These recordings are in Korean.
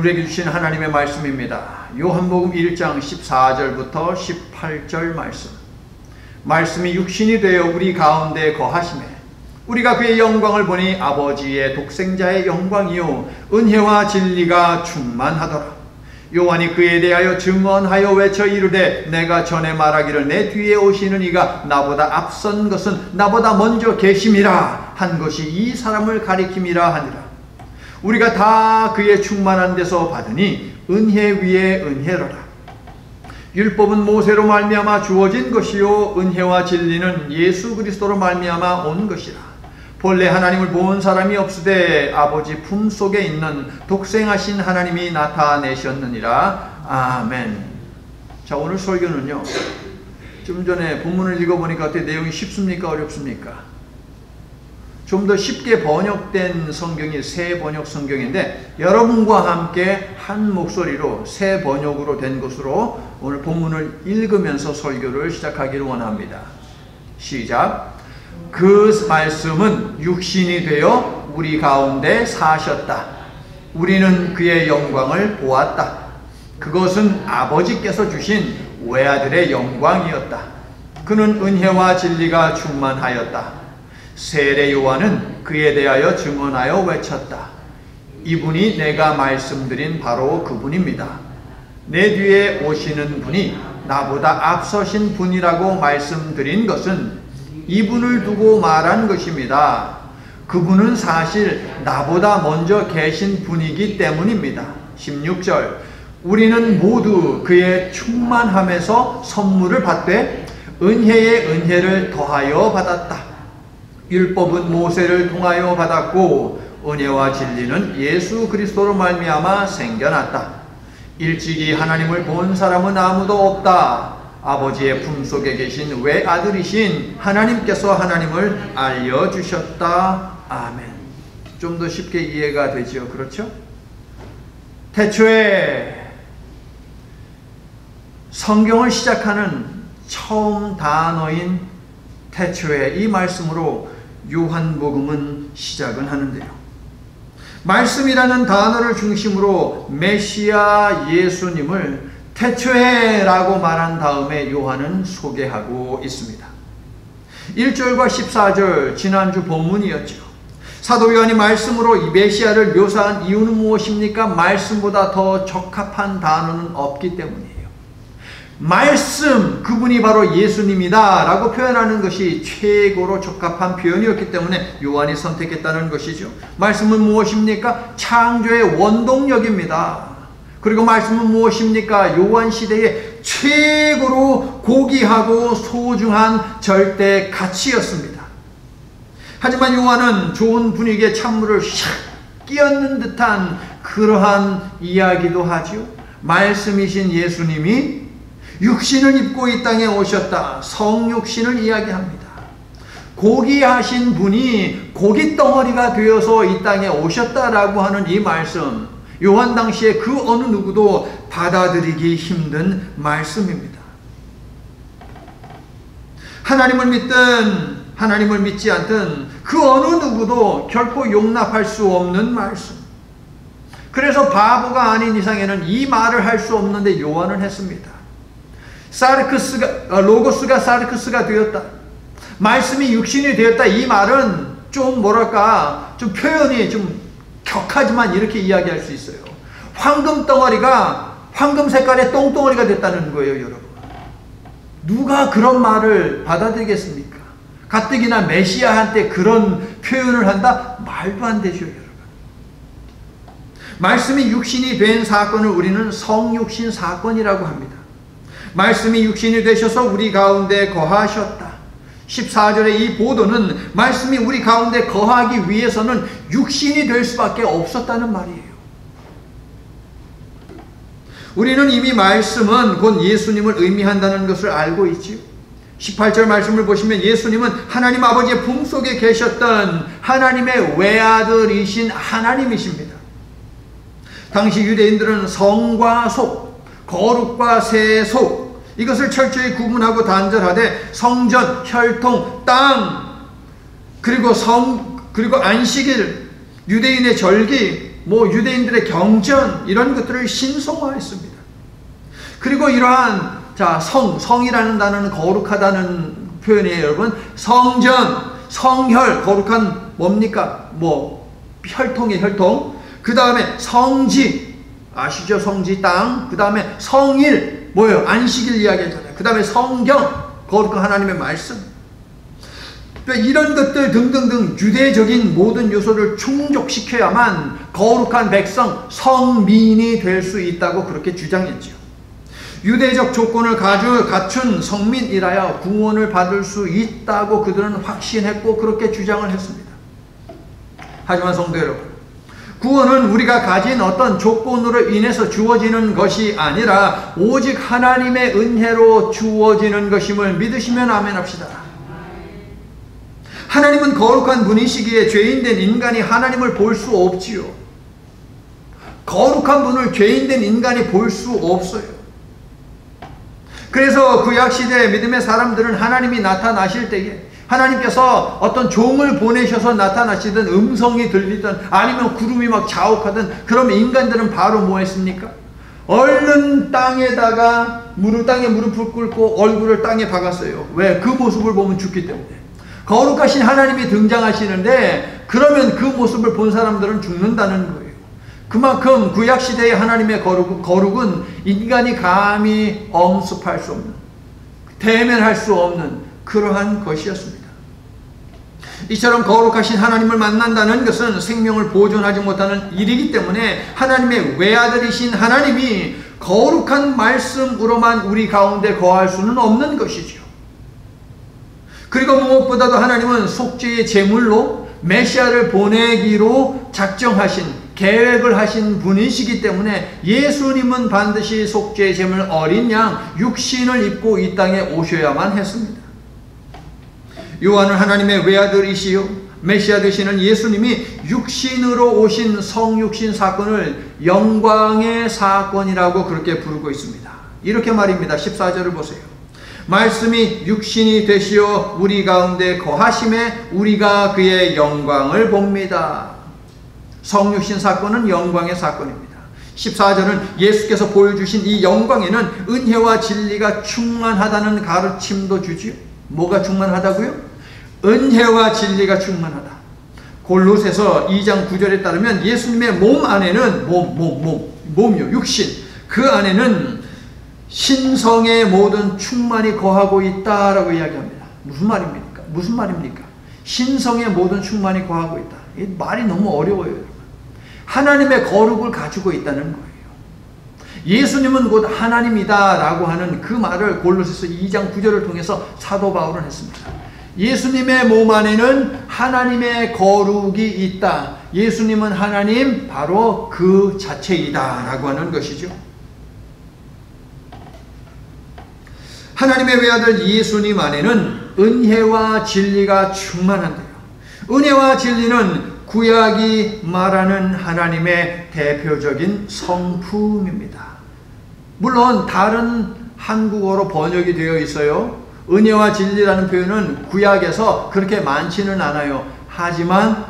우리에게 주신 하나님의 말씀입니다. 요한복음 1장 14절부터 18절 말씀이 육신이 되어 우리 가운데 거하심에 우리가 그의 영광을 보니 아버지의 독생자의 영광이요 은혜와 진리가 충만하더라. 요한이 그에 대하여 증언하여 외쳐 이르되 내가 전에 말하기를 내 뒤에 오시는 이가 나보다 앞선 것은 나보다 먼저 계심이라 한 것이 이 사람을 가리킴이라 하니라. 우리가 다 그의 충만한 데서 받으니 은혜 위에 은혜로라. 율법은 모세로 말미암아 주어진 것이요 은혜와 진리는 예수 그리스도로 말미암아 온 것이라. 본래 하나님을 본 사람이 없으되 아버지 품속에 있는 독생하신 하나님이 나타내셨느니라. 아멘. 자, 오늘 설교는요, 좀 전에 본문을 읽어보니까 어떻게 내용이 쉽습니까? 어렵습니까? 좀 더 쉽게 번역된 성경이 새 번역 성경인데 여러분과 함께 한 목소리로 새 번역으로 된 것으로 오늘 본문을 읽으면서 설교를 시작하기를 원합니다. 시작. 그 말씀은 육신이 되어 우리 가운데 사셨다. 우리는 그의 영광을 보았다. 그것은 아버지께서 주신 외아들의 영광이었다. 그는 은혜와 진리가 충만하였다. 세례 요한은 그에 대하여 증언하여 외쳤다. 이분이 내가 말씀드린 바로 그분입니다. 내 뒤에 오시는 분이 나보다 앞서신 분이라고 말씀드린 것은 이분을 두고 말한 것입니다. 그분은 사실 나보다 먼저 계신 분이기 때문입니다. 16절. 우리는 모두 그의 충만함에서 선물을 받되 은혜에 은혜를 더하여 받았다. 율법은 모세를 통하여 받았고 은혜와 진리는 예수 그리스도로 말미암아 생겨났다. 일찍이 하나님을 본 사람은 아무도 없다. 아버지의 품속에 계신 외아들이신 하나님께서 하나님을 알려주셨다. 아멘. 좀 더 쉽게 이해가 되죠. 그렇죠? 태초에 성경을 시작하는 처음 단어인 태초에 이 말씀으로 요한복음은 시작은 하는데요. 말씀이라는 단어를 중심으로 메시아 예수님을 태초에 라고 말한 다음에 요한은 소개하고 있습니다. 1절과 14절 지난주 본문이었죠. 사도 요한이 말씀으로 이 메시아를 묘사한 이유는 무엇입니까? 말씀보다 더 적합한 단어는 없기 때문이에요. 말씀, 그분이 바로 예수님이다 라고 표현하는 것이 최고로 적합한 표현이었기 때문에 요한이 선택했다는 것이죠. 말씀은 무엇입니까? 창조의 원동력입니다. 그리고 말씀은 무엇입니까? 요한 시대에 최고로 고귀하고 소중한 절대 가치였습니다. 하지만 요한은 좋은 분위기에 찬물을 샥 끼얹는 듯한 그러한 이야기도 하죠. 말씀이신 예수님이 육신을 입고 이 땅에 오셨다. 성육신을 이야기합니다. 고귀하신 분이 고깃덩어리가 되어서 이 땅에 오셨다라고 하는 이 말씀, 요한 당시에 그 어느 누구도 받아들이기 힘든 말씀입니다. 하나님을 믿든 하나님을 믿지 않든 그 어느 누구도 결코 용납할 수 없는 말씀. 그래서 바보가 아닌 이상에는 이 말을 할 수 없는데 요한은 했습니다. 로고스가 사르크스가 되었다. 말씀이 육신이 되었다. 이 말은 좀 뭐랄까, 좀 표현이 좀 격하지만 이렇게 이야기할 수 있어요. 황금 덩어리가 황금 색깔의 똥덩어리가 됐다는 거예요, 여러분. 누가 그런 말을 받아들이겠습니까? 가뜩이나 메시아한테 그런 표현을 한다? 말도 안 되죠, 여러분. 말씀이 육신이 된 사건을 우리는 성육신 사건이라고 합니다. 말씀이 육신이 되셔서 우리 가운데 거하셨다. 14절의 이 보도는 말씀이 우리 가운데 거하기 위해서는 육신이 될 수밖에 없었다는 말이에요. 우리는 이미 말씀은 곧 예수님을 의미한다는 것을 알고 있지요. 18절 말씀을 보시면 예수님은 하나님 아버지의 품속에 계셨던 하나님의 외아들이신 하나님이십니다. 당시 유대인들은 성과 속, 거룩과 세속, 이것을 철저히 구분하고 단절하되 성전, 혈통, 땅, 그리고 안식일, 유대인의 절기, 유대인들의 경전 이런 것들을 신성화했습니다. 그리고 이러한 성이라는 단어는 거룩하다는 표현이에요, 여러분. 성전, 성혈, 거룩한 뭡니까? 혈통의 혈통. 그 다음에 성지, 아시죠? 성지 땅. 그 다음에 성일, 뭐예요? 안식일 이야기하잖아요. 그 다음에 성경, 거룩한 하나님의 말씀. 이런 것들 등등등 유대적인 모든 요소를 충족시켜야만 거룩한 백성, 성민이 될 수 있다고 그렇게 주장했죠. 유대적 조건을 갖춘 성민이라야 구원을 받을 수 있다고 그들은 확신했고 그렇게 주장을 했습니다. 하지만 성도 여러분, 구원은 우리가 가진 어떤 조건으로 인해서 주어지는 것이 아니라 오직 하나님의 은혜로 주어지는 것임을 믿으시면 아멘 합시다. 하나님은 거룩한 분이시기에 죄인된 인간이 하나님을 볼 수 없지요. 거룩한 분을 죄인된 인간이 볼 수 없어요. 그래서 구약시대 믿음의 사람들은 하나님이 나타나실 때에 하나님께서 어떤 종을 보내셔서 나타나시든 음성이 들리든 아니면 구름이 막 자욱하든, 그럼 인간들은 바로 뭐 했습니까? 얼른 땅에 무릎을 꿇고 얼굴을 땅에 박았어요. 왜? 그 모습을 보면 죽기 때문에. 거룩하신 하나님이 등장하시는데 그러면 그 모습을 본 사람들은 죽는다는 거예요. 그만큼 구약시대의 하나님의 거룩은 인간이 감히 엄습할 수 없는, 대면할 수 없는 그러한 것이었습니다. 이처럼 거룩하신 하나님을 만난다는 것은 생명을 보존하지 못하는 일이기 때문에 하나님의 외아들이신 하나님이 거룩한 말씀으로만 우리 가운데 거할 수는 없는 것이죠. 그리고 무엇보다도 하나님은 속죄의 제물로 메시아를 보내기로 작정하신, 계획을 하신 분이시기 때문에 예수님은 반드시 속죄의 제물 어린 양 육신을 입고 이 땅에 오셔야만 했습니다. 요한은 하나님의 외아들이시요 메시아 되시는 예수님이 육신으로 오신 성육신 사건을 영광의 사건이라고 그렇게 부르고 있습니다. 이렇게 말입니다. 14절을 보세요. 말씀이 육신이 되시어 우리 가운데 거하심에 우리가 그의 영광을 봅니다. 성육신 사건은 영광의 사건입니다. 14절은 예수께서 보여주신 이 영광에는 은혜와 진리가 충만하다는 가르침도 주지요. 뭐가 충만하다고요? 은혜와 진리가 충만하다. 골로새서 2장 9절에 따르면 예수님의 몸 안에는 몸이요, 육신, 그 안에는 신성의 모든 충만이 거하고 있다라고 이야기합니다. 무슨 말입니까? 신성의 모든 충만이 거하고 있다. 이 말이 너무 어려워요, 여러분. 하나님의 거룩을 가지고 있다는 거예요. 예수님은 곧 하나님이다 라고 하는 그 말을 골로새서 2장 9절을 통해서 사도 바울은 했습니다. 예수님의 몸 안에는 하나님의 거룩이 있다. 예수님은 하나님, 바로 그 자체이다 라고 하는 것이죠. 하나님의 외아들 예수님 안에는 은혜와 진리가 충만한데요. 은혜와 진리는 구약이 말하는 하나님의 대표적인 성품입니다. 물론 다른 한국어로 번역이 되어 있어요. 은혜와 진리라는 표현은 구약에서 그렇게 많지는 않아요. 하지만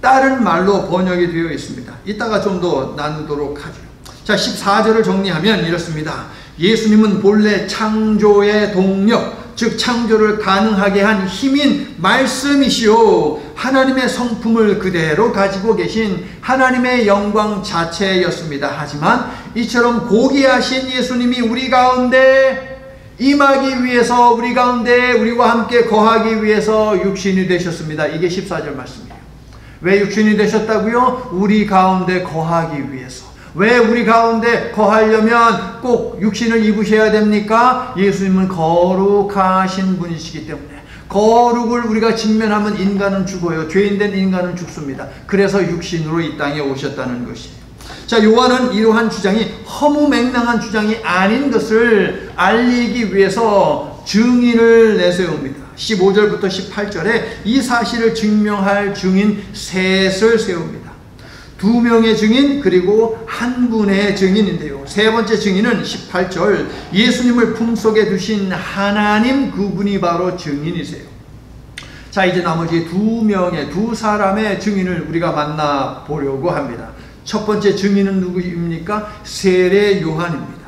다른 말로 번역이 되어 있습니다. 이따가 좀 더 나누도록 하죠. 자, 14절을 정리하면 이렇습니다. 예수님은 본래 창조의 동력, 즉 창조를 가능하게 한 힘인 말씀이시오, 하나님의 성품을 그대로 가지고 계신 하나님의 영광 자체였습니다. 하지만 이처럼 고귀하신 예수님이 우리 가운데 임하기 위해서, 우리 가운데 우리와 함께 거하기 위해서 육신이 되셨습니다. 이게 14절 말씀이에요. 왜 육신이 되셨다고요? 우리 가운데 거하기 위해서. 왜 우리 가운데 거하려면 꼭 육신을 입으셔야 됩니까? 예수님은 거룩하신 분이시기 때문에. 거룩을 우리가 직면하면 인간은 죽어요. 죄인된 인간은 죽습니다. 그래서 육신으로 이 땅에 오셨다는 것이에요. 자, 요한은 이러한 주장이 허무맹랑한 주장이 아닌 것을 알리기 위해서 증인을 내세웁니다. 15절부터 18절에 이 사실을 증명할 증인 셋을 세웁니다. 2명의 증인 그리고 한 분의 증인인데요. 세 번째 증인은 18절, 예수님을 품속에 두신 하나님, 그분이 바로 증인이세요. 자, 이제 나머지 두 사람의 증인을 우리가 만나보려고 합니다. 첫 번째 증인은 누구입니까? 세례 요한입니다.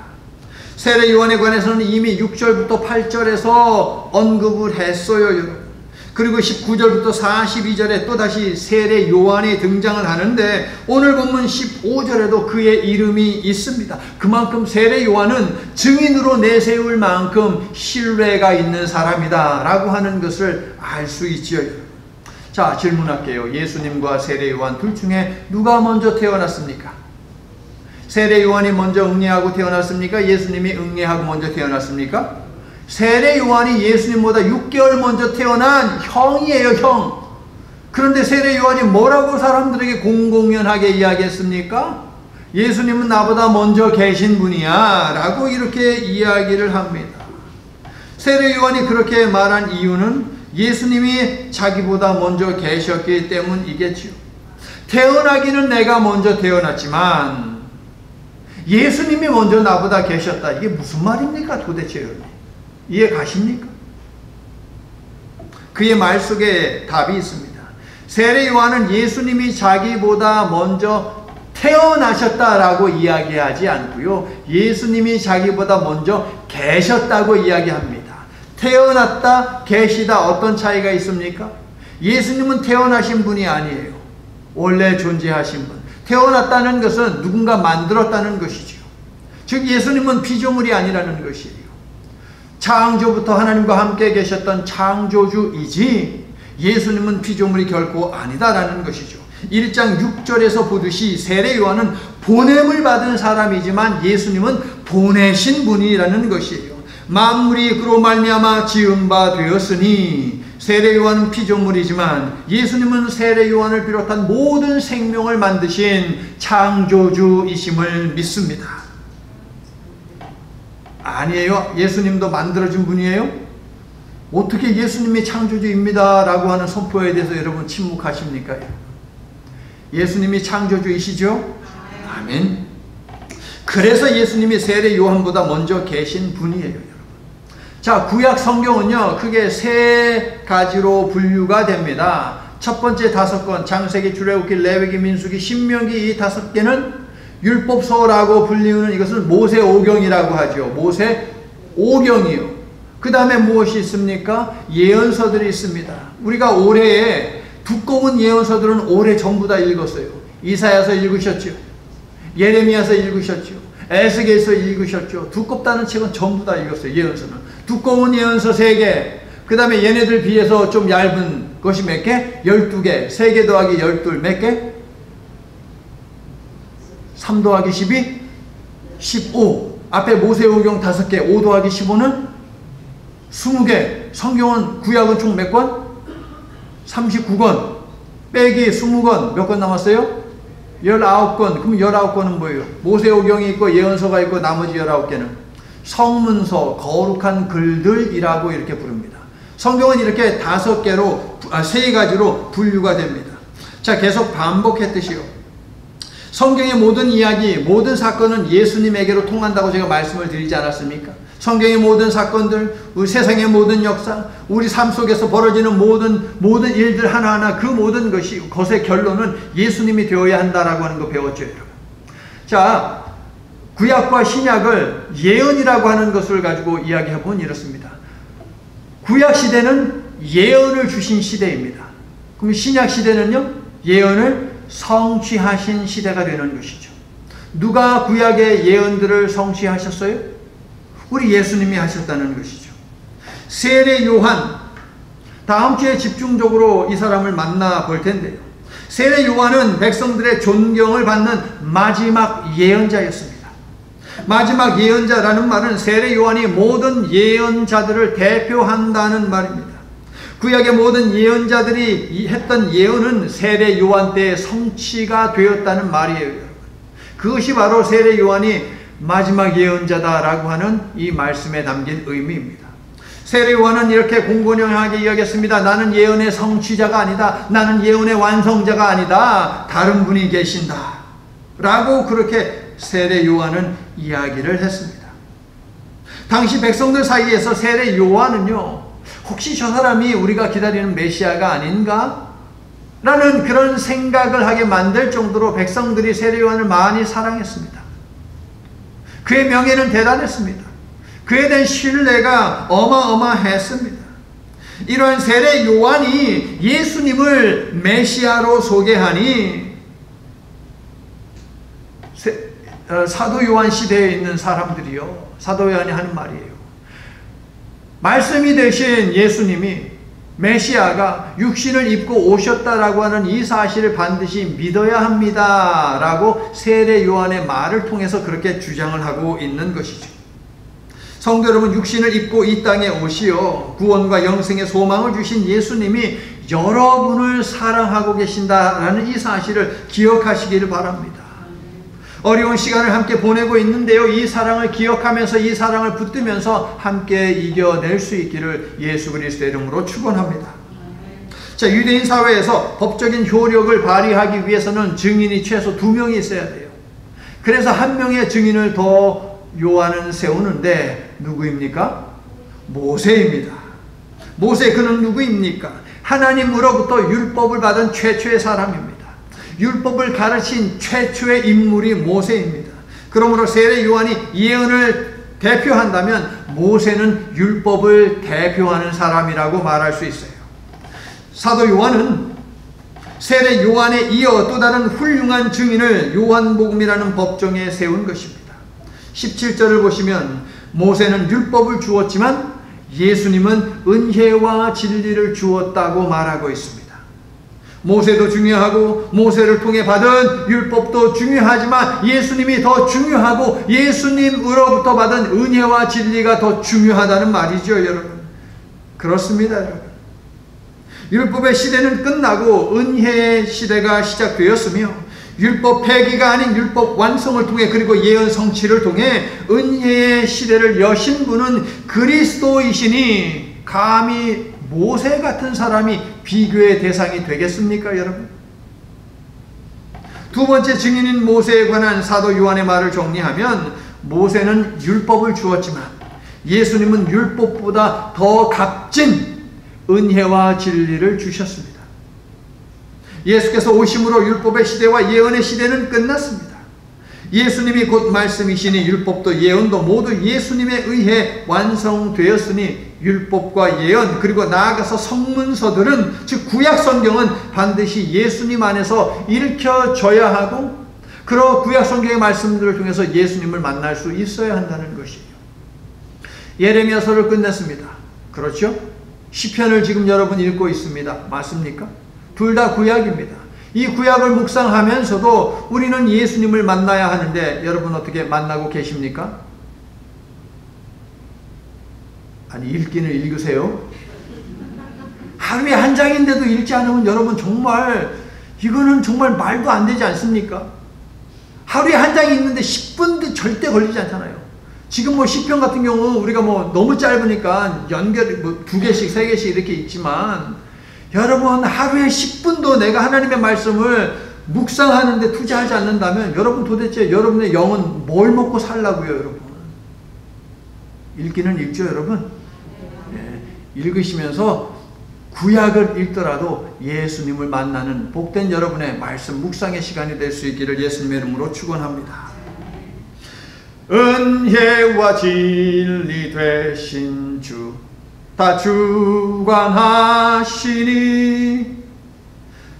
세례 요한에 관해서는 이미 6절부터 8절에서 언급을 했어요, 여러분. 그리고 19절부터 42절에 또다시 세례 요한이 등장을 하는데 오늘 본문 15절에도 그의 이름이 있습니다. 그만큼 세례 요한은 증인으로 내세울 만큼 신뢰가 있는 사람이다 라고 하는 것을 알 수 있지요. 자, 질문할게요. 예수님과 세례 요한 둘 중에 누가 먼저 태어났습니까? 세례 요한이 먼저 응례하고 태어났습니까? 예수님이 응례하고 먼저 태어났습니까? 세례 요한이 예수님보다 6개월 먼저 태어난 형이에요, 형. 그런데 세례 요한이 뭐라고 사람들에게 공공연하게 이야기했습니까? 예수님은 나보다 먼저 계신 분이야 라고 이렇게 이야기를 합니다. 세례 요한이 그렇게 말한 이유는 예수님이 자기보다 먼저 계셨기 때문이겠죠. 태어나기는 내가 먼저 태어났지만 예수님이 먼저 나보다 계셨다. 이게 무슨 말입니까 도대체? 이해 가십니까? 그의 말 속에 답이 있습니다. 세례 요한은 예수님이 자기보다 먼저 태어나셨다라고 이야기하지 않고요. 예수님이 자기보다 먼저 계셨다고 이야기합니다. 태어났다, 계시다 어떤 차이가 있습니까? 예수님은 태어나신 분이 아니에요. 원래 존재하신 분. 태어났다는 것은 누군가 만들었다는 것이죠. 즉 예수님은 피조물이 아니라는 것이에요. 창조부터 하나님과 함께 계셨던 창조주이지 예수님은 피조물이 결코 아니다라는 것이죠. 1장 6절에서 보듯이 세례 요한은 보냄을 받은 사람이지만 예수님은 보내신 분이라는 것이에요. 만물이 그로 말미암아 지은 바 되었으니 세례 요한은 피조물이지만 예수님은 세례 요한을 비롯한 모든 생명을 만드신 창조주이심을 믿습니다. 아니에요. 예수님도 만들어진 분이에요. 어떻게 예수님이 창조주입니다 라고 하는 선포에 대해서 여러분 침묵하십니까? 예수님이 창조주이시죠? 아멘. 그래서 예수님이 세례 요한보다 먼저 계신 분이에요, 여러분. 자, 구약 성경은요 크게 세 가지로 분류가 됩니다. 첫 번째 5권, 창세기, 출애굽기, 레위기, 민수기, 신명기 이 5개는 율법서라고 불리우는 이것을 모세오경이라고 하죠. 모세오경이요. 그 다음에 무엇이 있습니까? 예언서들이 있습니다. 우리가 올해에 두꺼운 예언서들은 올해 전부 다 읽었어요. 이사야서 읽으셨죠? 예레미야서 읽으셨죠? 에스겔서 읽으셨죠? 두껍다는 책은 전부 다 읽었어요. 예언서는. 두꺼운 예언서 3개. 그 다음에 얘네들 비해서 좀 얇은 것이 몇 개? 12개. 3개 더하기 12 몇 개? 3 더하기 12? 15. 앞에 모세오경 5개. 5 더하기 15는 20개. 성경은 구약은 총 몇 권? 39권. 빼기 20권. 몇 권 남았어요? 19권. 그럼 19권은 뭐예요? 모세오경이 있고 예언서가 있고 나머지 19개는 성문서, 거룩한 글들이라고 이렇게 부릅니다. 성경은 이렇게 5개로, 3가지로 분류가 됩니다. 자, 계속 반복했듯이요. 성경의 모든 이야기, 모든 사건은 예수님에게로 통한다고 제가 말씀을 드리지 않았습니까? 성경의 모든 사건들, 우리 세상의 모든 역사, 우리 삶 속에서 벌어지는 모든 일들 하나하나 그 모든 것의 결론은 예수님이 되어야 한다라고 하는 거 배웠죠, 여러분. 자, 구약과 신약을 예언이라고 하는 것을 가지고 이야기해 보면 이렇습니다. 구약 시대는 예언을 주신 시대입니다. 그럼 신약 시대는요, 예언을 성취하신 시대가 되는 것이죠. 누가 구약의 예언들을 성취하셨어요? 우리 예수님이 하셨다는 것이죠. 세례 요한, 다음 주에 집중적으로 이 사람을 만나볼 텐데요. 세례 요한은 백성들의 존경을 받는 마지막 예언자였습니다. 마지막 예언자라는 말은 세례 요한이 모든 예언자들을 대표한다는 말입니다. 구약의 모든 예언자들이 했던 예언은 세례 요한 때에 성취가 되었다는 말이에요. 그것이 바로 세례 요한이 마지막 예언자다라고 하는 이 말씀에 담긴 의미입니다. 세례 요한은 이렇게 공공연하게 이야기했습니다. 나는 예언의 성취자가 아니다. 나는 예언의 완성자가 아니다. 다른 분이 계신다. 라고 그렇게 세례 요한은 이야기를 했습니다. 당시 백성들 사이에서 세례 요한은요, 혹시 저 사람이 우리가 기다리는 메시아가 아닌가? 라는 그런 생각을 하게 만들 정도로 백성들이 세례 요한을 많이 사랑했습니다. 그의 명예는 대단했습니다. 그에 대한 신뢰가 어마어마했습니다. 이러한 세례 요한이 예수님을 메시아로 소개하니 사도 요한 시대에 있는 사람들이요, 사도 요한이 하는 말이에요. 말씀이 되신 예수님이, 메시아가 육신을 입고 오셨다라고 하는 이 사실을 반드시 믿어야 합니다 라고 세례 요한의 말을 통해서 그렇게 주장을 하고 있는 것이죠. 성도 여러분, 육신을 입고 이 땅에 오시어 구원과 영생의 소망을 주신 예수님이 여러분을 사랑하고 계신다라는 이 사실을 기억하시기를 바랍니다. 어려운 시간을 함께 보내고 있는데요, 이 사랑을 기억하면서 이 사랑을 붙들면서 함께 이겨낼 수 있기를 예수 그리스도의 이름으로 축원합니다. 자, 유대인 사회에서 법적인 효력을 발휘하기 위해서는 증인이 최소 2명이 있어야 돼요. 그래서 한 명의 증인을 더 요한은 세우는데 누구입니까? 모세입니다. 모세, 그는 누구입니까? 하나님으로부터 율법을 받은 최초의 사람입니다. 율법을 가르친 최초의 인물이 모세입니다. 그러므로 세례 요한이 예언을 대표한다면 모세는 율법을 대표하는 사람이라고 말할 수 있어요. 사도 요한은 세례 요한에 이어 또 다른 훌륭한 증인을 요한복음이라는 법정에 세운 것입니다. 17절을 보시면 모세는 율법을 주었지만 예수님은 은혜와 진리를 주었다고 말하고 있습니다. 모세도 중요하고 모세를 통해 받은 율법도 중요하지만 예수님이 더 중요하고 예수님으로부터 받은 은혜와 진리가 더 중요하다는 말이죠, 여러분. 그렇습니다, 여러분. 율법의 시대는 끝나고 은혜의 시대가 시작되었으며 율법 폐기가 아닌 율법 완성을 통해 그리고 예언 성취를 통해 은혜의 시대를 여신 분은 그리스도이시니 감히 모세 같은 사람이 비교의 대상이 되겠습니까, 여러분? 두 번째 증인인 모세에 관한 사도 요한의 말을 정리하면 모세는 율법을 주었지만 예수님은 율법보다 더 값진 은혜와 진리를 주셨습니다. 예수께서 오심으로 율법의 시대와 예언의 시대는 끝났습니다. 예수님이 곧 말씀이시니 율법도 예언도 모두 예수님에 의해 완성되었으니 율법과 예언 그리고 나아가서 성문서들은, 즉 구약 성경은 반드시 예수님 안에서 읽혀져야 하고 그러 구약 성경의 말씀들을 통해서 예수님을 만날 수 있어야 한다는 것이에요. 예레미야서를 끝냈습니다. 그렇죠? 시편을 지금 여러분 읽고 있습니다. 맞습니까? 둘 다 구약입니다. 이 구약을 묵상하면서도 우리는 예수님을 만나야 하는데 여러분 어떻게 만나고 계십니까? 아니, 읽기는 읽으세요. 하루에 한 장인데도 읽지 않으면 여러분 정말 이거는 정말 말도 안 되지 않습니까? 하루에 한 장이 있는데 10분도 절대 걸리지 않잖아요. 지금 뭐 시편 같은 경우 우리가 뭐 너무 짧으니까 연결 뭐 2개씩 3개씩 이렇게 있지만 여러분 하루에 10분도 내가 하나님의 말씀을 묵상하는데 투자하지 않는다면 여러분 도대체 여러분의 영은 뭘 먹고 살라고요, 여러분? 읽기는 읽죠, 여러분? 네. 읽으시면서 구약을 읽더라도 예수님을 만나는 복된 여러분의 말씀 묵상의 시간이 될 수 있기를 예수님의 이름으로 축원합니다. 은혜와 진리 되신 주 다 주관하시니.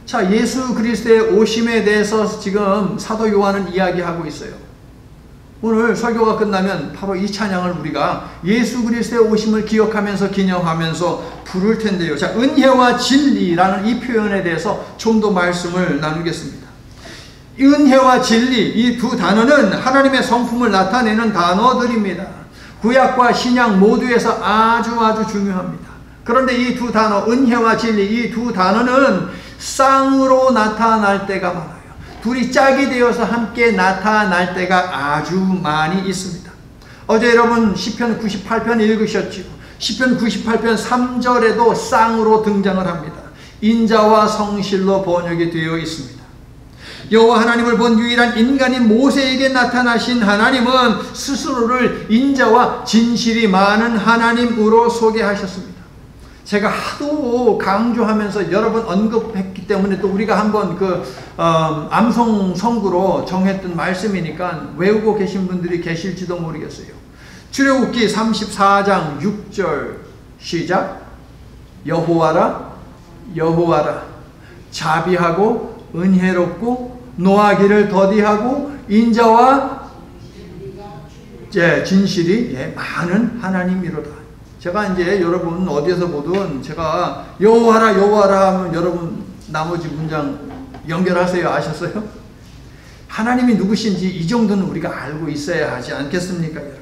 자, 예수 그리스도의 오심에 대해서 지금 사도 요한은 이야기하고 있어요. 오늘 설교가 끝나면 바로 이 찬양을 우리가 예수 그리스도의 오심을 기억하면서 기념하면서 부를 텐데요. 자, 은혜와 진리라는 이 표현에 대해서 좀 더 말씀을 나누겠습니다. 은혜와 진리, 이 두 단어는 하나님의 성품을 나타내는 단어들입니다. 구약과 신약 모두에서 아주 중요합니다. 그런데 이 두 단어, 은혜와 진리, 이 두 단어는 쌍으로 나타날 때가 많아요. 둘이 짝이 되어서 함께 나타날 때가 아주 많이 있습니다. 어제 여러분 시편 98편 읽으셨죠? 시편 98편 3절에도 쌍으로 등장을 합니다. 인자와 성실로 번역이 되어 있습니다. 여호와 하나님을 본 유일한 인간인 모세에게 나타나신 하나님은 스스로를 인자와 진실이 많은 하나님으로 소개하셨습니다. 제가 하도 강조하면서 여러 번 언급했기 때문에 또 우리가 한번 암송 선구로 정했던 말씀이니까 외우고 계신 분들이 계실지도 모르겠어요. 출애굽기 34장 6절 시작. 여호와라 여호와라 자비하고 은혜롭고 노하기를 더디하고 인자와 진실이 많은 하나님이로다. 제가 이제 여러분 어디에서 보든 제가 여호와라 여호와라 하면 여러분 나머지 문장 연결하세요. 아셨어요? 하나님이 누구신지 이 정도는 우리가 알고 있어야 하지 않겠습니까, 여러분?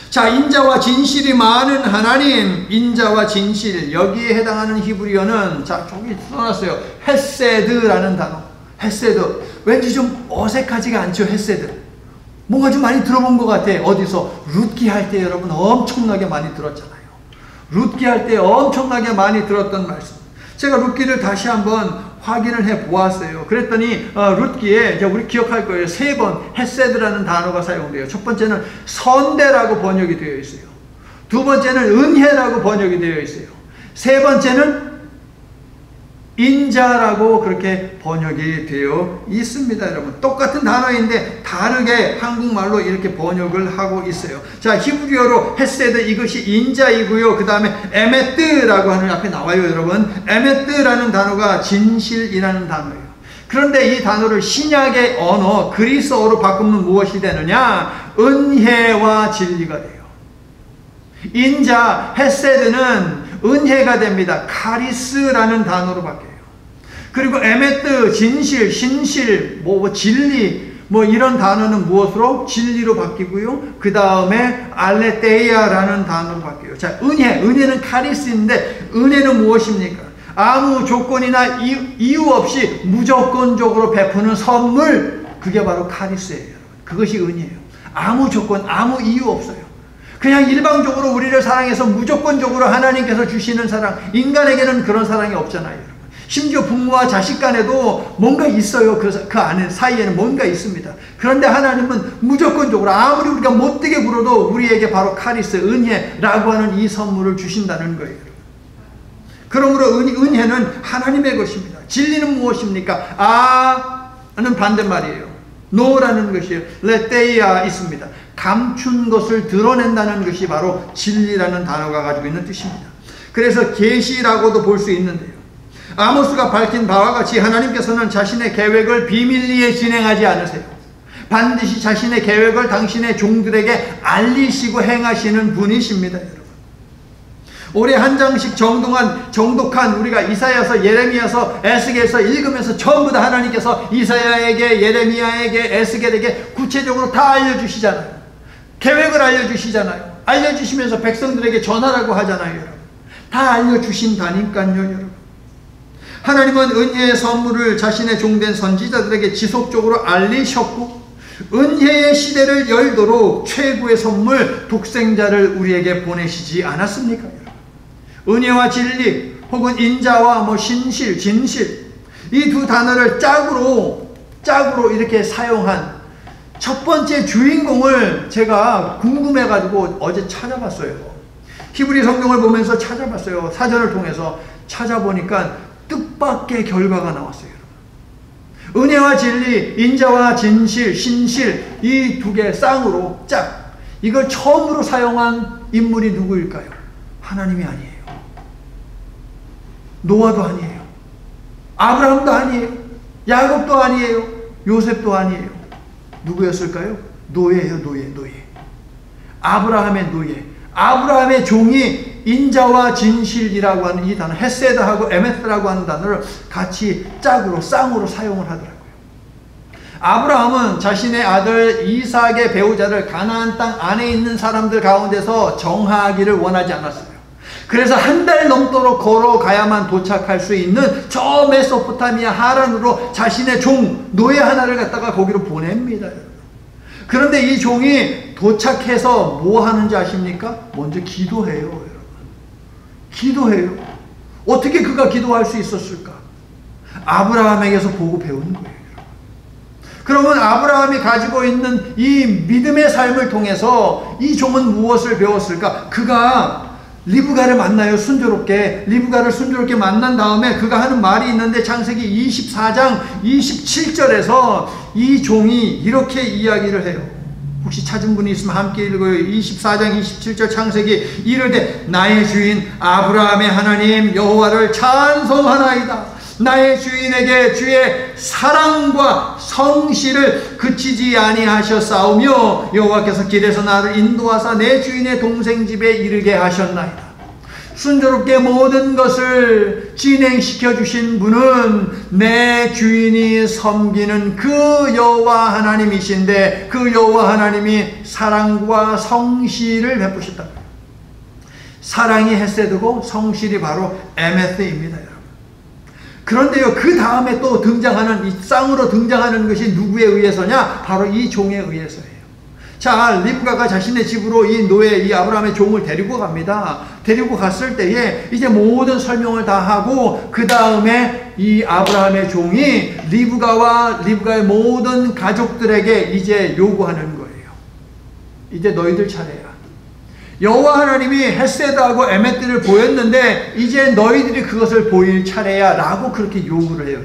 자, 인자와 진실이 많은 하나님, 인자와 진실, 여기에 해당하는 히브리어는 자, 저기 써놨어요. 헤세드라는 단어. 헤세드. 왠지 좀 어색하지가 않죠, 헤세드. 뭔가 좀 많이 들어본 것 같아. 어디서? 룻기 할 때 여러분 엄청나게 많이 들었잖아요. 룻기 할 때 엄청나게 많이 들었던 말씀. 제가 룻기를 다시 한번 확인을 해 보았어요. 그랬더니 룻기에 우리 기억할 거예요. 3번 헤세드라는 단어가 사용돼요. 첫 번째는 선대라고 번역이 되어 있어요. 두 번째는 은혜라고 번역이 되어 있어요. 세 번째는 인자라고 그렇게 번역이 되어 있습니다, 여러분. 똑같은 단어인데 다르게 한국말로 이렇게 번역을 하고 있어요. 자, 히브리어로 헤세드 이것이 인자이고요. 그 다음에 에메트라고 하는 앞에 나와요, 여러분. 에메트라는 단어가 진실이라는 단어예요. 그런데 이 단어를 신약의 언어 그리스어로 바꾸면 무엇이 되느냐? 은혜와 진리가 돼요. 인자 헤세드는 은혜가 됩니다. 카리스라는 단어로 바뀌어요. 그리고 에메트, 진실, 신실, 진리, 이런 단어는 무엇으로? 진리로 바뀌고요. 그 다음에 알레테이아라는 단어로 바뀌어요. 자, 은혜는 카리스인데 은혜는 무엇입니까? 아무 조건이나 이유 없이 무조건적으로 베푸는 선물, 그게 바로 카리스예요. 그것이 은혜예요. 아무 조건, 아무 이유 없어요. 그냥 일방적으로 우리를 사랑해서 무조건적으로 하나님께서 주시는 사랑, 인간에게는 그런 사랑이 없잖아요, 여러분. 심지어 부모와 자식 간에도 뭔가 있어요. 그 안에 사이에는 뭔가 있습니다. 그런데 하나님은 무조건적으로 아무리 우리가 못되게 굴어도 우리에게 바로 카리스, 은혜라고 하는 이 선물을 주신다는 거예요. 그러므로 은혜는 하나님의 것입니다. 진리는 무엇입니까? 아는 반대말이에요. 노라는 것이에요. 레테이아 있습니다. 감춘 것을 드러낸다는 것이 바로 진리라는 단어가 가지고 있는 뜻입니다. 그래서 계시라고도 볼 수 있는데요. 아모스가 밝힌 바와 같이 하나님께서는 자신의 계획을 비밀리에 진행하지 않으세요. 반드시 자신의 계획을 당신의 종들에게 알리시고 행하시는 분이십니다, 여러분. 올해 한 장씩 정독한 우리가 이사야서, 예레미야서, 에스겔서 읽으면서 전부 다 하나님께서 이사야에게, 예레미야에게, 에스겔에게 구체적으로 다 알려주시잖아요. 계획을 알려주시잖아요. 알려주시면서 백성들에게 전하라고 하잖아요, 여러분. 다 알려주신다니까요, 여러분. 하나님은 은혜의 선물을 자신의 종된 선지자들에게 지속적으로 알리셨고 은혜의 시대를 열도록 최고의 선물 독생자를 우리에게 보내시지 않았습니까, 여러분? 은혜와 진리 혹은 인자와 신실, 진실, 이 두 단어를 짝으로 이렇게 사용한 첫 번째 주인공을 제가 궁금해가지고 어제 찾아봤어요. 히브리 성경을 보면서 찾아봤어요. 사전을 통해서 찾아보니까 뜻밖의 결과가 나왔어요. 은혜와 진리, 인자와 진실, 신실, 이 두 개 쌍으로 짝, 이걸 처음으로 사용한 인물이 누구일까요? 하나님이 아니에요. 노아도 아니에요. 아브라함도 아니에요. 야곱도 아니에요. 요셉도 아니에요. 누구였을까요? 노예예요. 노예. 아브라함의 노예. 아브라함의 종이 인자와 진실이라고 하는 이 단어, 헤세드하고 에메트라고 하는 단어를 같이 짝으로, 쌍으로 사용을 하더라고요. 아브라함은 자신의 아들 이삭의 배우자를 가나안 땅 안에 있는 사람들 가운데서 정하기를 원하지 않았어요. 그래서 한 달 넘도록 걸어가야만 도착할 수 있는 저 메소포타미아 하란으로 자신의 종, 노예 하나를 갖다가 거기로 보냅니다. 그런데 이 종이 도착해서 뭐 하는지 아십니까? 먼저 기도해요, 여러분. 기도해요. 어떻게 그가 기도할 수 있었을까? 아브라함에게서 보고 배우는 거예요. 그러면 아브라함이 가지고 있는 이 믿음의 삶을 통해서 이 종은 무엇을 배웠을까? 그가 리브가를 만나요. 순조롭게. 리브가를 순조롭게 만난 다음에 그가 하는 말이 있는데 창세기 24장 27절에서 이 종이 이렇게 이야기를 해요. 혹시 찾은 분이 있으면 함께 읽어요. 24장 27절 창세기. 이르되 나의 주인 아브라함의 하나님 여호와를 찬송하나이다. 나의 주인에게 주의 사랑과 성실을 그치지 아니하셨사오며 여호와께서 길에서 나를 인도하사 내 주인의 동생 집에 이르게 하셨나이다. 순조롭게 모든 것을 진행시켜 주신 분은 내 주인이 섬기는 그 여호와 하나님이신데 그 여호와 하나님이 사랑과 성실을 베푸셨다. 사랑이 헤세드고 성실이 바로 에메스입니다. 그런데요, 그 다음에 또 등장하는, 이 쌍으로 등장하는 것이 누구에 의해서냐? 바로 이 종에 의해서예요. 자, 리브가가 자신의 집으로 이 노예, 이 아브라함의 종을 데리고 갑니다. 데리고 갔을 때에 이제 모든 설명을 다 하고, 그 다음에 이 아브라함의 종이 리브가와 리브가의 모든 가족들에게 이제 요구하는 거예요. 이제 너희들 차례야. 여호와 하나님이 헤세드하고 에메트를 보였는데 이제 너희들이 그것을 보일 차례야 라고 그렇게 요구를 해요.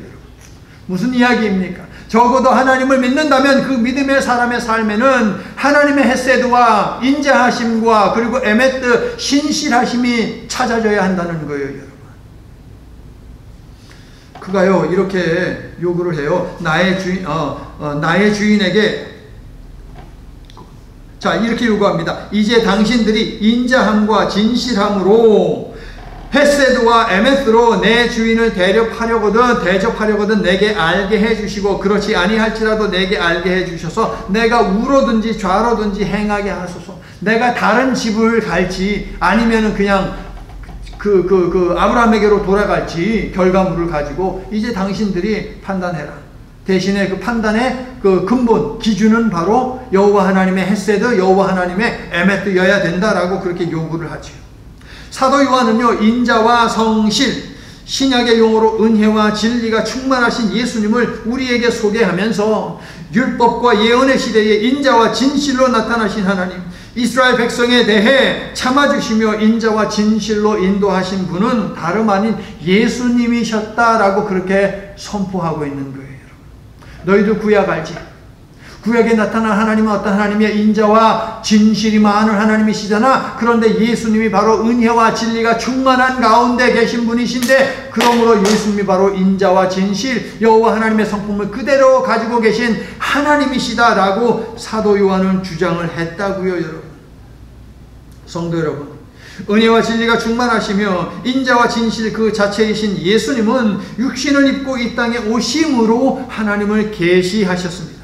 무슨 이야기입니까? 적어도 하나님을 믿는다면 그 믿음의 사람의 삶에는 하나님의 헤세드와 인자하심과 그리고 에메트 신실하심이 찾아져야 한다는 거예요. 여러분, 그가요 이렇게 요구를 해요. 나의 주인에게 자, 이렇게 요구합니다. 이제 당신들이 인자함과 진실함으로 헤세드와 에메스로 내 주인을 대접하려거든 내게 알게 해주시고 그렇지 아니할지라도 내게 알게 해주셔서 내가 우로든지 좌로든지 행하게 하소서. 내가 다른 집을 갈지 아니면은 그냥 아브라함에게로 돌아갈지 결과물을 가지고 이제 당신들이 판단해라. 대신에 그 판단의 그 근본 기준은 바로 여호와 하나님의 헤세드, 여호와 하나님의 에메트여야 된다라고 그렇게 요구를 하죠. 사도 요한은요 인자와 성실, 신약의 용어로 은혜와 진리가 충만하신 예수님을 우리에게 소개하면서 율법과 예언의 시대에 인자와 진실로 나타나신 하나님, 이스라엘 백성에 대해 참아주시며 인자와 진실로 인도하신 분은 다름 아닌 예수님이셨다라고 그렇게 선포하고 있는 거예요. 너희들 구약 알지? 구약에 나타난 하나님은 어떤 하나님이야? 인자와 진실이 많은 하나님이시잖아. 그런데 예수님이 바로 은혜와 진리가 충만한 가운데 계신 분이신데, 그러므로 예수님이 바로 인자와 진실, 여호와 하나님의 성품을 그대로 가지고 계신 하나님이시다라고 사도 요한은 주장을 했다고요. 여러분, 성도 여러분, 은혜와 진리가 충만하시며 인자와 진실 그 자체이신 예수님은 육신을 입고 이 땅에 오심으로 하나님을 계시하셨습니다.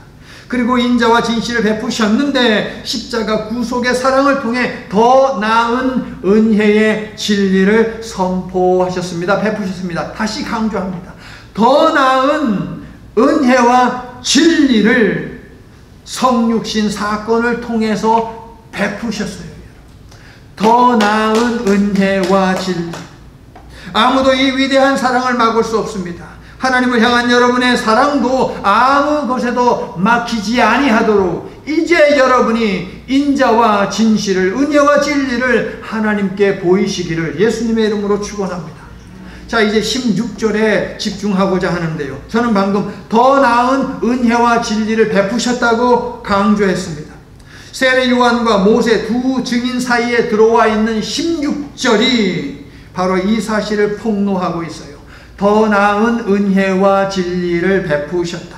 그리고 인자와 진실을 베푸셨는데 십자가 구속의 사랑을 통해 더 나은 은혜의 진리를 선포하셨습니다. 베푸셨습니다. 다시 강조합니다. 더 나은 은혜와 진리를 성육신 사건을 통해서 베푸셨어요. 더 나은 은혜와 진리. 아무도 이 위대한 사랑을 막을 수 없습니다. 하나님을 향한 여러분의 사랑도 아무 곳에도 막히지 아니하도록 이제 여러분이 인자와 진실을, 은혜와 진리를 하나님께 보이시기를 예수님의 이름으로 축원합니다. 자, 이제 16절에 집중하고자 하는데요, 저는 방금 더 나은 은혜와 진리를 베푸셨다고 강조했습니다. 세례 요한과 모세 두 증인 사이에 들어와 있는 16절이 바로 이 사실을 폭로하고 있어요. 더 나은 은혜와 진리를 베푸셨다.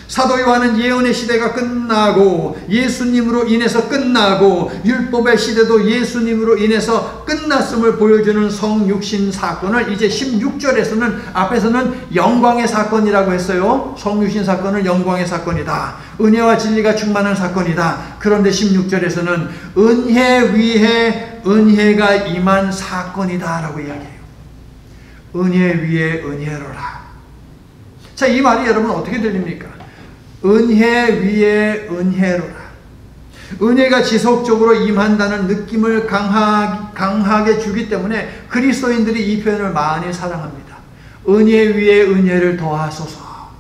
사도 요한은 예언의 시대가 끝나고 예수님으로 인해서 끝나고 율법의 시대도 예수님으로 인해서 끝났음을 보여주는 성육신 사건을 이제 16절에서는 앞에서는 영광의 사건이라고 했어요. 성육신 사건은 영광의 사건이다. 은혜와 진리가 충만한 사건이다. 그런데 16절에서는 은혜 위에 은혜가 임한 사건이다 라고 이야기해요. 은혜 위에 은혜로라. 자, 이 말이 여러분 어떻게 들립니까? 은혜 위에 은혜로라. 은혜가 지속적으로 임한다는 느낌을 강하게 주기 때문에 그리스도인들이 이 표현을 많이 사랑합니다. 은혜 위에 은혜를 더하소서.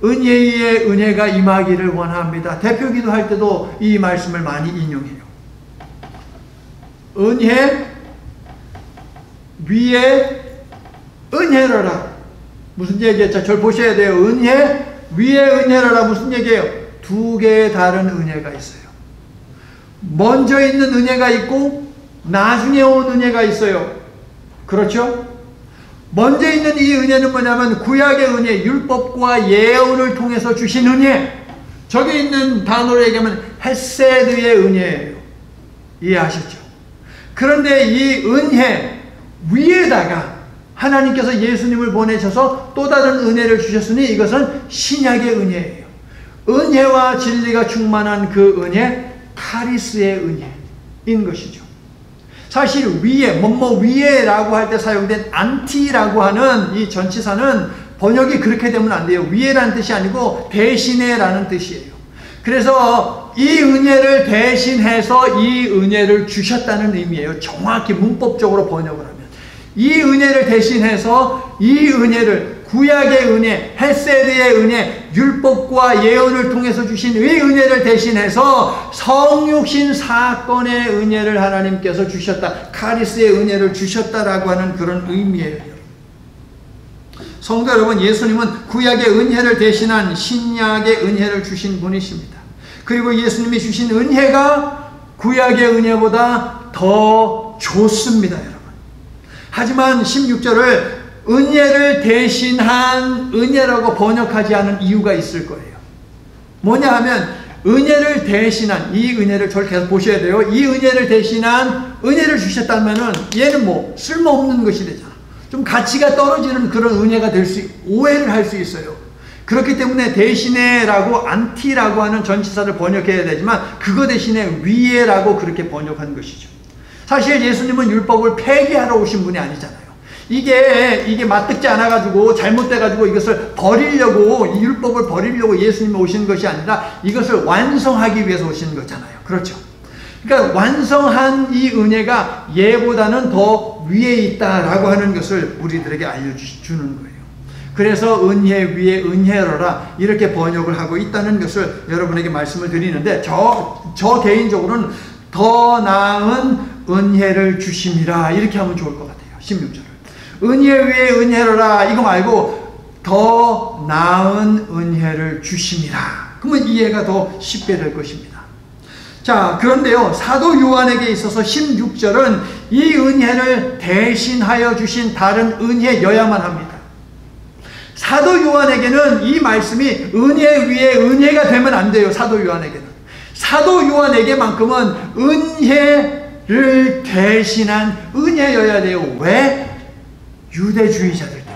은혜 위에 은혜가 임하기를 원합니다. 대표기도 할 때도 이 말씀을 많이 인용해요. 은혜 위에 은혜로라. 무슨 얘기였죠? 저를 보셔야 돼요. 은혜 위에 은혜로라. 무슨 얘기예요? 두 개의 다른 은혜가 있어요. 먼저 있는 은혜가 있고 나중에 온 은혜가 있어요. 그렇죠? 먼저 있는 이 은혜는 뭐냐면 구약의 은혜, 율법과 예언을 통해서 주신 은혜. 저기 있는 단어로 얘기하면 헤세드의 은혜예요. 이해하셨죠? 그런데 이 은혜 위에다가 하나님께서 예수님을 보내셔서 또 다른 은혜를 주셨으니 이것은 신약의 은혜예요. 은혜와 진리가 충만한 그 은혜, 카리스의 은혜인 것이죠. 사실 위에, 뭐뭐 위에라고 할 때 사용된 안티라고 하는 이 전치사는 번역이 그렇게 되면 안 돼요. 위에라는 뜻이 아니고 대신에라는 뜻이에요. 그래서 이 은혜를 대신해서 이 은혜를 주셨다는 의미예요. 정확히 문법적으로 번역을 하면. 이 은혜를 대신해서 이 은혜를, 구약의 은혜, 헤세드의 은혜, 율법과 예언을 통해서 주신 이 은혜를 대신해서 성육신 사건의 은혜를 하나님께서 주셨다. 카리스의 은혜를 주셨다라고 하는 그런 의미예요. 성도 여러분, 예수님은 구약의 은혜를 대신한 신약의 은혜를 주신 분이십니다. 그리고 예수님이 주신 은혜가 구약의 은혜보다 더 좋습니다, 여러분. 하지만 16절을 은혜를 대신한 은혜라고 번역하지 않은 이유가 있을 거예요. 뭐냐 하면 은혜를 대신한, 이 은혜를 저를 계속 보셔야 돼요. 이 은혜를 대신한 은혜를 주셨다면은 얘는 뭐 쓸모없는 것이 되잖아. 좀 가치가 떨어지는 그런 은혜가 될 수, 오해를 할 수 있어요. 그렇기 때문에 대신에라고 안티라고 하는 전치사를 번역해야 되지만 그거 대신에 위에라고 그렇게 번역한 것이죠. 사실 예수님은 율법을 폐기하러 오신 분이 아니잖아요. 이게 맞듣지 않아가지고 잘못돼가지고 이것을 버리려고, 이 율법을 버리려고 예수님이 오신 것이 아니라 이것을 완성하기 위해서 오신 거잖아요. 그렇죠? 그러니까 완성한 이 은혜가 얘보다는 더 위에 있다라고 하는 것을 우리들에게 알려주는 거예요. 그래서 은혜 위에 은혜로라 이렇게 번역을 하고 있다는 것을 여러분에게 말씀을 드리는데 저 개인적으로는 더 나은 은혜를 주심이라 이렇게 하면 좋을 것 같아요. 16절을 은혜 위에 은혜로라 이거 말고 더 나은 은혜를 주심이라 그러면 이해가 더 쉽게 될 것입니다. 자, 그런데요, 사도 요한에게 있어서 16절은 이 은혜를 대신하여 주신 다른 은혜여야만 합니다. 사도 요한에게는 이 말씀이 은혜 위에 은혜가 되면 안 돼요. 사도 요한에게는. 사도 요한에게만큼은 은혜를 대신한 은혜여야 돼요. 왜? 유대주의자들 때문에.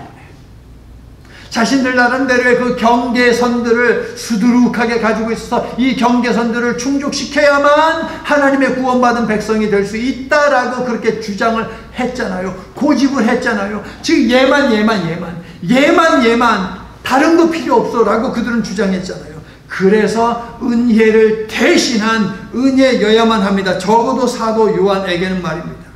자신들 나름대로의 그 경계선들을 수두룩하게 가지고 있어서 이 경계선들을 충족시켜야만 하나님의 구원받은 백성이 될 수 있다라고 그렇게 주장을 했잖아요. 고집을 했잖아요. 즉 얘만 다른 거 필요 없어 라고 그들은 주장했잖아요. 그래서 은혜를 대신한 은혜여야만 합니다. 적어도 사도 요한에게는 말입니다.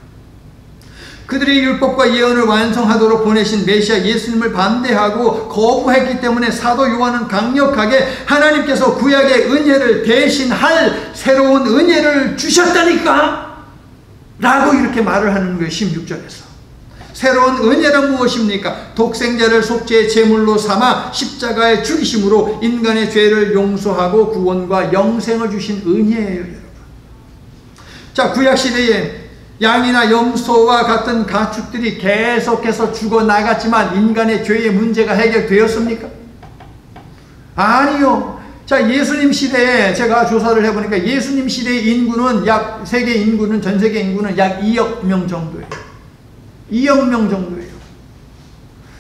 그들이 율법과 예언을 완성하도록 보내신 메시아 예수님을 반대하고 거부했기 때문에 사도 요한은 강력하게 하나님께서 구약의 은혜를 대신할 새로운 은혜를 주셨다니까 라고 이렇게 말을 하는 거예요. 16절에서 새로운 은혜는 무엇입니까? 독생자를 속죄의 제물로 삼아 십자가에 죽이심으로 인간의 죄를 용서하고 구원과 영생을 주신 은혜예요, 여러분. 자, 구약시대에 양이나 염소와 같은 가축들이 계속해서 죽어나갔지만 인간의 죄의 문제가 해결되었습니까? 아니요. 자, 예수님 시대에 제가 조사를 해보니까 예수님 시대의 인구는 약 세계 인구는 전 세계 인구는 약 2억 명 정도예요. 2억 명 정도예요.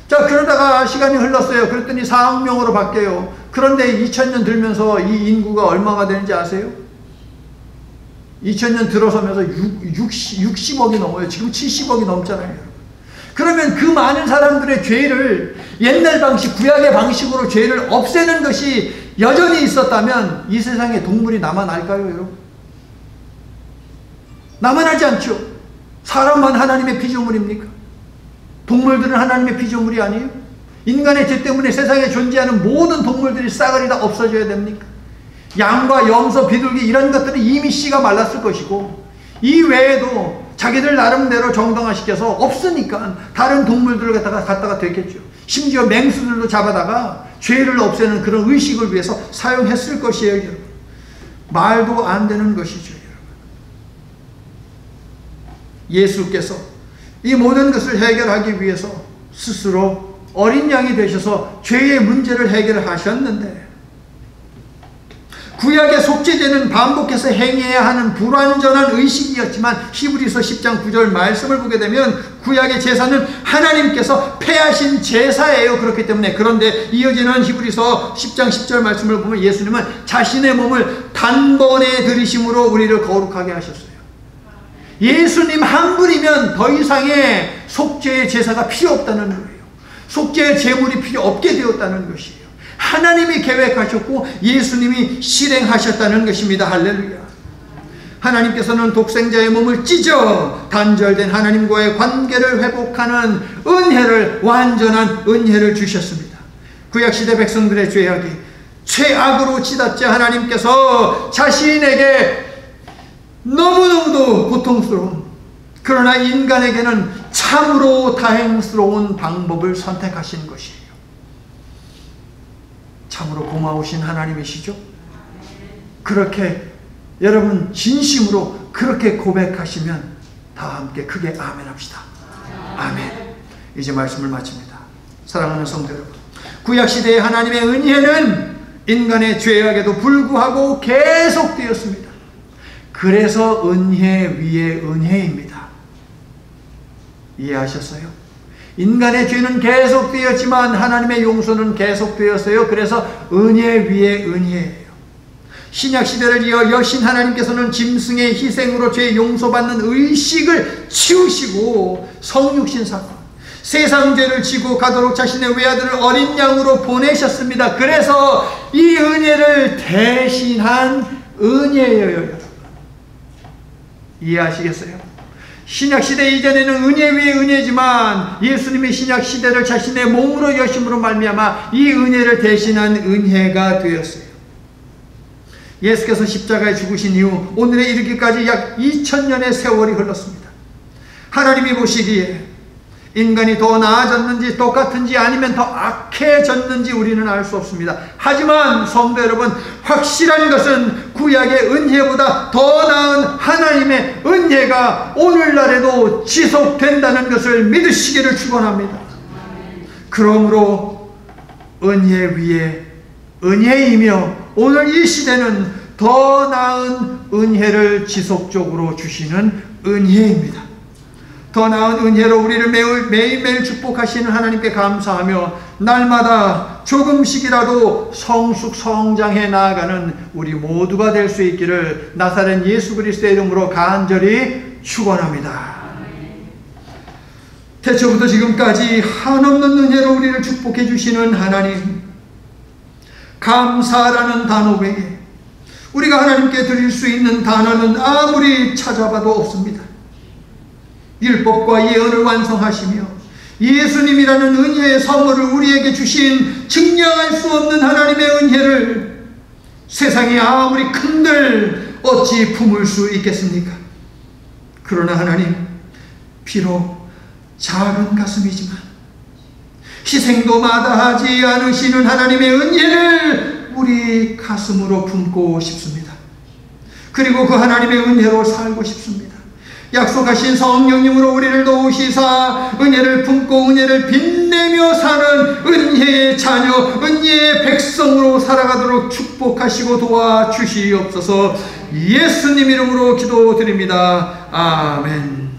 자, 그러다가 시간이 흘렀어요. 그랬더니 4억 명으로 바뀌어요. 그런데 2000년 들면서 이 인구가 얼마가 되는지 아세요? 2000년 들어서면서 60억이 넘어요. 지금 70억이 넘잖아요. 그러면 그 많은 사람들의 죄를 옛날 방식, 구약의 방식으로 죄를 없애는 것이 여전히 있었다면 이 세상에 동물이 남아날까요, 여러분? 남아나지 않죠. 사람만 하나님의 피조물입니까? 동물들은 하나님의 피조물이 아니에요? 인간의 죄 때문에 세상에 존재하는 모든 동물들이 싸그리 다 없어져야 됩니까? 양과 염소, 비둘기 이런 것들은 이미 씨가 말랐을 것이고 이 외에도 자기들 나름대로 정당화시켜서 없으니까 다른 동물들을 갖다가 됐겠죠. 심지어 맹수들도 잡아다가 죄를 없애는 그런 의식을 위해서 사용했을 것이에요, 여러분. 말도 안 되는 것이죠, 여러분. 예수께서 이 모든 것을 해결하기 위해서 스스로 어린 양이 되셔서 죄의 문제를 해결하셨는데, 구약의 속죄제는 반복해서 행해야 하는 불완전한 의식이었지만 히브리서 10장 9절 말씀을 보게 되면 구약의 제사는 하나님께서 폐하신 제사예요. 그렇기 때문에, 그런데 이어지는 히브리서 10장 10절 말씀을 보면 예수님은 자신의 몸을 단번에 들이심으로 우리를 거룩하게 하셨어요. 예수님 한 분이면 더 이상의 속죄의 제사가 필요 없다는 거예요. 속죄의 제물이 필요 없게 되었다는 것이에요. 하나님이 계획하셨고 예수님이 실행하셨다는 것입니다. 할렐루야. 하나님께서는 독생자의 몸을 찢어 단절된 하나님과의 관계를 회복하는 은혜를, 완전한 은혜를 주셨습니다. 구약시대 백성들의 죄악이 최악으로 치닫자 하나님께서 자신에게 너무너무도 고통스러운, 그러나 인간에게는 참으로 다행스러운 방법을 선택하신 것이에요. 참으로 고마우신 하나님이시죠? 그렇게 여러분 진심으로 그렇게 고백하시면 다 함께 크게 아멘 합시다. 아멘. 이제 말씀을 마칩니다. 사랑하는 성도 여러분, 구약시대의 하나님의 은혜는 인간의 죄악에도 불구하고 계속되었습니다. 그래서 은혜 위에 은혜입니다. 이해하셨어요? 인간의 죄는 계속되었지만 하나님의 용서는 계속되었어요. 그래서 은혜 위에 은혜예요. 신약시대를 이어 여신 하나님께서는 짐승의 희생으로 죄 용서받는 의식을 치우시고 성육신 사건, 세상 죄를 지고 가도록 자신의 외아들을 어린 양으로 보내셨습니다. 그래서 이 은혜를 대신한 은혜예요, 여러분. 이해하시겠어요? 신약시대 이전에는 은혜 위에 은혜지만 예수님이 신약시대를 자신의 몸으로 여심으로 말미암아 이 은혜를 대신한 은혜가 되었어요. 예수께서 십자가에 죽으신 이후 오늘에 이르기까지 약 2000년의 세월이 흘렀습니다. 하나님이 보시기에 인간이 더 나아졌는지 똑같은지 아니면 더 악해졌는지 우리는 알 수 없습니다. 하지만 성도 여러분, 확실한 것은 구약의 은혜보다 더 나은 하나님의 은혜가 오늘날에도 지속된다는 것을 믿으시기를 축원합니다. 그러므로 은혜 위에 은혜이며 오늘 이 시대는 더 나은 은혜를 지속적으로 주시는 은혜입니다. 더 나은 은혜로 우리를 매일매일 축복하시는 하나님께 감사하며 날마다 조금씩이라도 성장해 나아가는 우리 모두가 될 수 있기를 나사렛 예수 그리스도의 이름으로 간절히 축원합니다. 태초부터 지금까지 한없는 은혜로 우리를 축복해 주시는 하나님, 감사라는 단어 외에 우리가 하나님께 드릴 수 있는 단어는 아무리 찾아봐도 없습니다. 율법과 예언을 완성하시며 예수님이라는 은혜의 선물을 우리에게 주신 증량할 수 없는 하나님의 은혜를 세상이 아무리 큰들 어찌 품을 수 있겠습니까? 그러나 하나님, 비록 작은 가슴이지만 희생도 마다하지 않으시는 하나님의 은혜를 우리 가슴으로 품고 싶습니다. 그리고 그 하나님의 은혜로 살고 싶습니다. 약속하신 성령님으로 우리를 도우시사 은혜를 품고 은혜를 빛내며 사는 은혜의 자녀, 은혜의 백성으로 살아가도록 축복하시고 도와주시옵소서. 예수님 이름으로 기도드립니다. 아멘.